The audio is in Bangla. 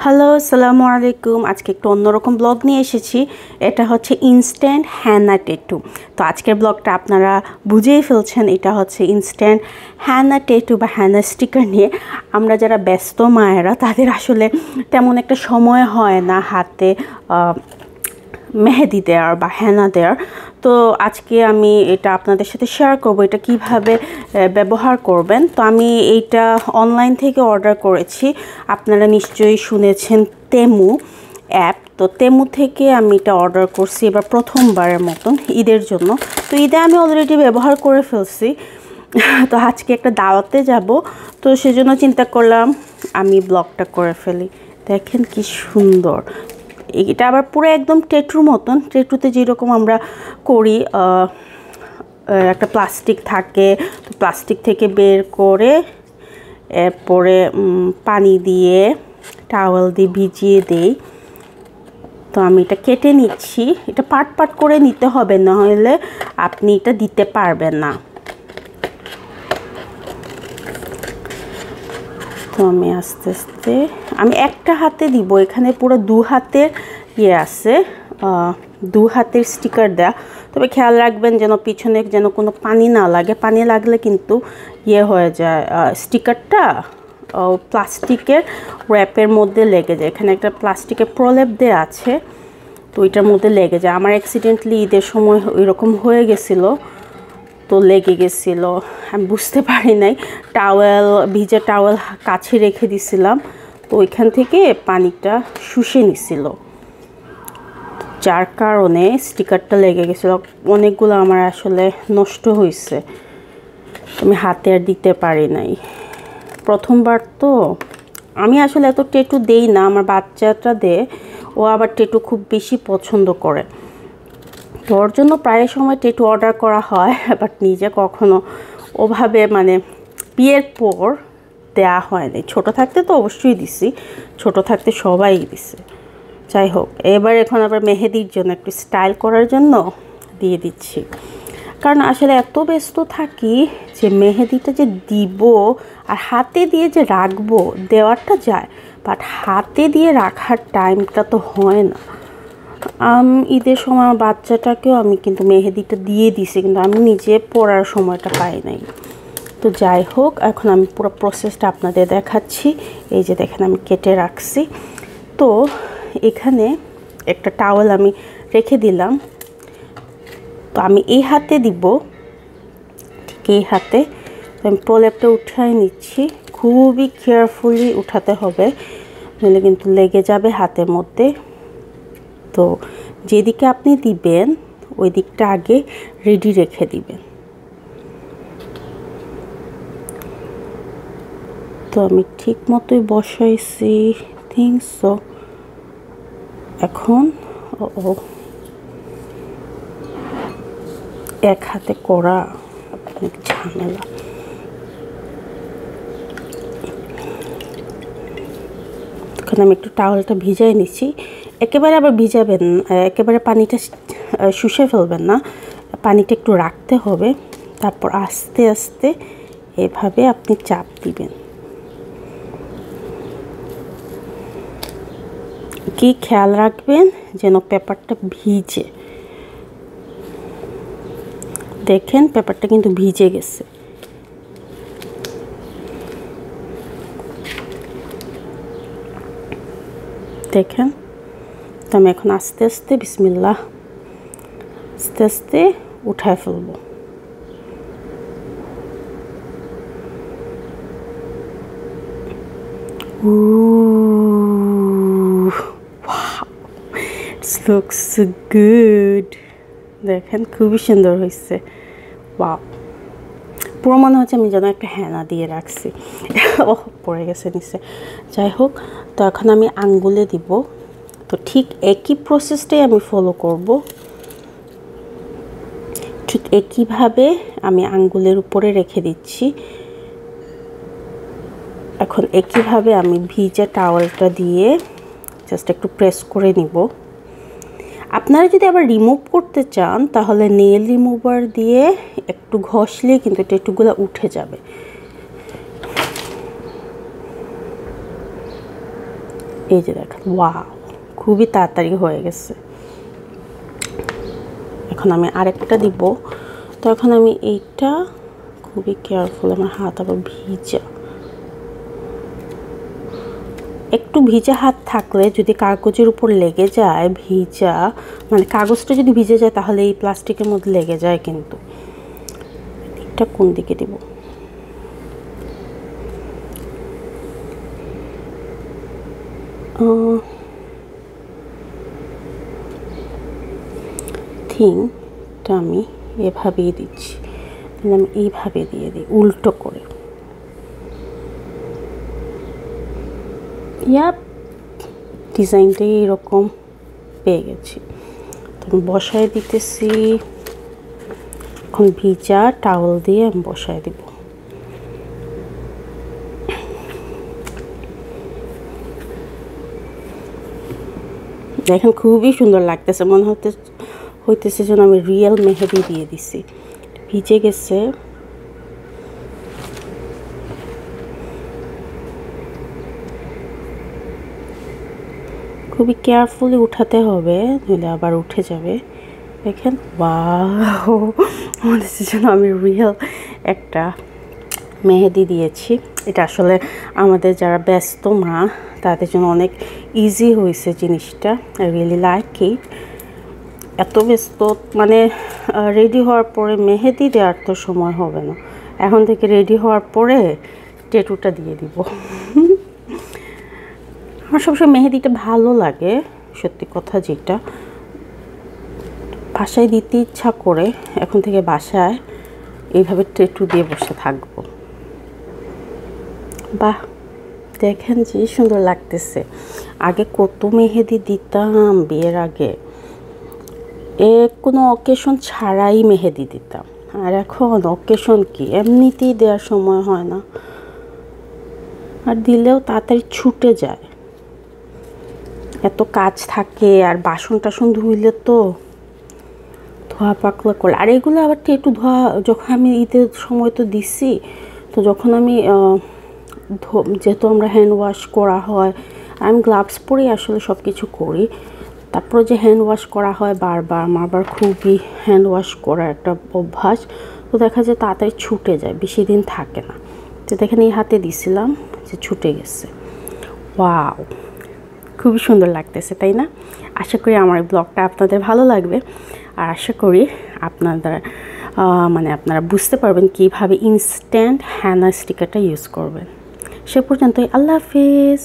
হ্যালো, আসসালামু আলাইকুম। আজকে একটু অন্যরকম ব্লগ নিয়ে এসেছি। এটা হচ্ছে ইনস্ট্যান্ট হ্যানা ট্যাটু। তো আজকের ব্লগটা আপনারা বুঝেই ফেলছেন, এটা হচ্ছে ইনস্ট্যান্ট হ্যানা ট্যাটু বা হ্যানা স্টিকার নিয়ে। আমরা যারা ব্যস্ত মায়েরা তাদের আসলে তেমন একটা সময় হয় না হাতে মেহেদি দেওয়ার বা হেনা দেওয়ার। তো আজকে আমি এটা আপনাদের সাথে শেয়ার করব, এটা কিভাবে ব্যবহার করবেন। তো আমি এইটা অনলাইন থেকে অর্ডার করেছি। আপনারা নিশ্চয়ই শুনেছেন তেমু অ্যাপ। তো তেমু থেকে আমি এটা অর্ডার করছি এবার প্রথমবারের মতন ঈদের জন্য। তো ঈদে আমি অলরেডি ব্যবহার করে ফেলছি। তো আজকে একটা দাওয়াতে যাব, তো সেজন্য চিন্তা করলাম আমি ব্লগটা করে ফেলি। দেখেন কি সুন্দর। এটা আবার পুরো একদম ট্যাটুর মতন। ট্যাটুতে যেরকম আমরা করি, একটা প্লাস্টিক থাকে, তো প্লাস্টিক থেকে বের করে এরপরে পানি দিয়ে টাওয়েল দিয়ে ভিজিয়ে দেই। তো আমি এটা কেটে নিচ্ছি। এটা পার্ট পার্ট করে নিতে হবে, নাহলে আপনি এটা দিতে পারবেন না। তো আমি আস্তে আস্তে আমি একটা হাতে দিব। এখানে পুরো দু হাতের আছে, দু হাতের স্টিকার দেয়া। তবে খেয়াল রাখবেন যেন পিছনে যেন কোনো পানি না লাগে। পানি লাগলে কিন্তু হয়ে যায়, স্টিকারটা প্লাস্টিকের র্যাপের মধ্যে লেগে যায়। এখানে একটা প্লাস্টিকের প্রলেপ দেওয়া আছে, তো ওইটার মধ্যে লেগে যায়। আমার অ্যাক্সিডেন্টলি ঈদের সময় ওইরকম হয়ে গেছিলো, তো লেগে গেছিলো, আমি বুঝতে পারি নাই। টাওয়েল, ভিজা টাওয়েল কাছে রেখে দিছিলাম, তো ওইখান থেকে পানিটা শুষে নিছিল, যার কারণে স্টিকারটা লেগে গেছিলো। অনেকগুলো আমার আসলে নষ্ট হয়েছে, আমি হাতে আর দিতে পারি নাই। প্রথমবার তো আমি আসলে এত ট্যাটু দেই না, আমার বাচ্চাটা দেয়। ও আবার ট্যাটু খুব বেশি পছন্দ করে, তো ওর জন্য প্রায় সময় ট্যাটু অর্ডার করা হয়, বাট নিজে কখনো ওভাবে মানে বিয়ের পর দেয়া হয়নি। ছোট থাকতে তো অবশ্যই দিছি, ছোট থাকতে সবাই দিছে। যাই হোক, এখন আবার মেহেদির জন্য একটু স্টাইল করার জন্য দিয়ে দিচ্ছি। কারণ আসলে এত ব্যস্ত থাকি যে মেহেদিটা যে দিব আর হাতে দিয়ে যে রাখবো, দেওয়ারটা যায়, বাট হাতে দিয়ে রাখার টাইমটা তো হয় না। ঈদের সময় আমার বাচ্চাটাকেও আমি কিন্তু মেহেদিটা দিয়ে দিছি, কিন্তু আমি নিজে পড়ার সময়টা পাই নাই। তো যাই হোক, এখন আমি পুরো প্রসেসটা আপনাদের দেখাচ্ছি। এই যে দেখেন আমি কেটে রাখছি। তো এখানে একটা টাওয়েল আমি রেখে দিলাম। তো আমি এই হাতে দিব, ঠিক এই হাতে। তো আমি প্রলেপটা উঠাই নিচ্ছি। খুবই কেয়ারফুলি উঠাতে হবে, নইলে কিন্তু লেগে যাবে হাতের মধ্যে। তো যেদিকে আপনি দিবেন ওই দিকটা আগে রেডি রেখে দিবেন। তো আমি ঠিক মতোই বসাইছি, থিংক সো। এখন এক হাতে করা অনেক ঝামেলা। এখন আমি একটু টাওয়ালটা ভিজাই নিচ্ছি। একেবারে আবার ভিজাবেন, একেবারে পানিটা শুষে ফেলবেন না, পানিটা একটু রাখতে হবে। তারপর আস্তে আস্তে এভাবে আপনি চাপ দিবেন। কি খেয়াল রাখবেন যেন পেপারটা ভিজে। দেখেন পেপারটা কিন্তু ভিজে গেছে। দেখেন। তো আমি এখন আস্তে আস্তে বিসমিল্লাহ আস্তে আস্তে উঠায় ফেলবো। Looks so good. দেখেন খুবই সুন্দর হয়েছে। ওয়াও, পুরো মনে হচ্ছে আমি যেন একটা হেনা দিয়ে রাখছি। ও পড়ে গেছে নিচে। যাই হোক, তো এখন আমি আঙ্গুলে দিব। তো ঠিক একই প্রসেসটাই আমি ফলো করব। ঠিক একইভাবে আমি আঙ্গুলের উপরে রেখে দিচ্ছি। এখন একইভাবে আমি ভিজা টাওয়ালটা দিয়ে জাস্ট একটু প্রেস করে নিব। আপনারা যদি আবার রিমুভ করতে চান তাহলে নেল রিমুভার দিয়ে একটু ঘষলে কিন্তু ট্যাটুগুলো উঠে যাবে। এই যে দেখেন, ওয়াও, খুবই তাড়াতাড়ি হয়ে গেছে। এখন আমি আরেকটা দিব। তো এখন আমি এইটা খুবই কেয়ারফুল, আমার হাত আবার ভিজা, একটু ভিজা হাত থাকলে যদি কাগজের উপর লেগে যায়, ভিজা মানে কাগজটা যদি ভিজে যায় তাহলে এই প্লাস্টিকের মধ্যে লেগে যায়। কিন্তু এটা কোন দিকে দিব? থিংটা আমি এভাবেই দিচ্ছি, আমি এইভাবে দিয়ে দিই উল্টো করে। ইয়াপ, ডিজাইনটাই এরকম পেয়ে গেছি। তো আমি বসায় দিতেছি। এখন ভিজা টাওয়াল দিয়ে আমি বসায় দিব। দেখেন খুবই সুন্দর লাগতেছে, মনে হইতেছে যেন আমি রিয়েল মেহেদি দিয়ে দিছি। ভিজে গেছে। খুবই কেয়ারফুলি উঠাতে হবে, নইলে আবার উঠে যাবে। দেখেন, ওয়াও, মনে হচ্ছে যেন আমি রিয়েল একটা মেহেদি দিয়েছি। এটা আসলে আমাদের যারা ব্যস্ত মা তাদের জন্য অনেক ইজি হয়েছে জিনিসটা। I really like it. এত ব্যস্ত মানে রেডি হওয়ার পরে মেহেদি দেওয়ার তো সময় হবে না, এখন থেকে রেডি হওয়ার পরে ট্যাটুটা দিয়ে দিব। আমার সবসময় মেহেদিটা ভালো লাগে, সত্যি কথা যেটা, বাসায় দিতে ইচ্ছা করে। এখন থেকে বাসায় এইভাবে ট্যাটু দিয়ে বসে থাকবো। বাহ, দেখেন যে সুন্দর লাগতেছে। আগে কত মেহেদি দিতাম বিয়ের আগে, কোনো অকেশন ছাড়াই মেহেদি দিতাম। আর এখন অকেশন কি, এমনিতেই দেওয়ার সময় হয় না, আর দিলেও তাড়াতাড়ি ছুটে যায়, এত কাজ থাকে। আর বাসন টাসন ধুইলে তো ধোয়া পাকলা করে। আর এগুলো আবার একটু ধোয়া, যখন আমি ঈদের সময় তো দিছি, তো যখন আমি যেহেতু আমরা হ্যান্ড ওয়াশ করা হয়, আমি গ্লাভস পরেই আসলে সব কিছু করি। তারপরে যে হ্যান্ড ওয়াশ করা হয় বারবার, আমার আবার খুবই হ্যান্ড ওয়াশ করার একটা অভ্যাস, তো দেখা যায় তাড়াতাড়ি ছুটে যায়, বেশি দিন থাকে না। তো দেখেন এই হাতে দিছিলাম যে ছুটে গেছে। ওয়াও, খুবই সুন্দর লাগতেছে, তাই না? আশা করি আমার ব্লগটা আপনাদের ভালো লাগবে, আর আশা করি আপনারা বুঝতে পারবেন কীভাবে ইনস্ট্যান্ট হ্যানা স্টিকারটা ইউজ করবেন। সে পর্যন্তই, আল্লাহ হাফেজ।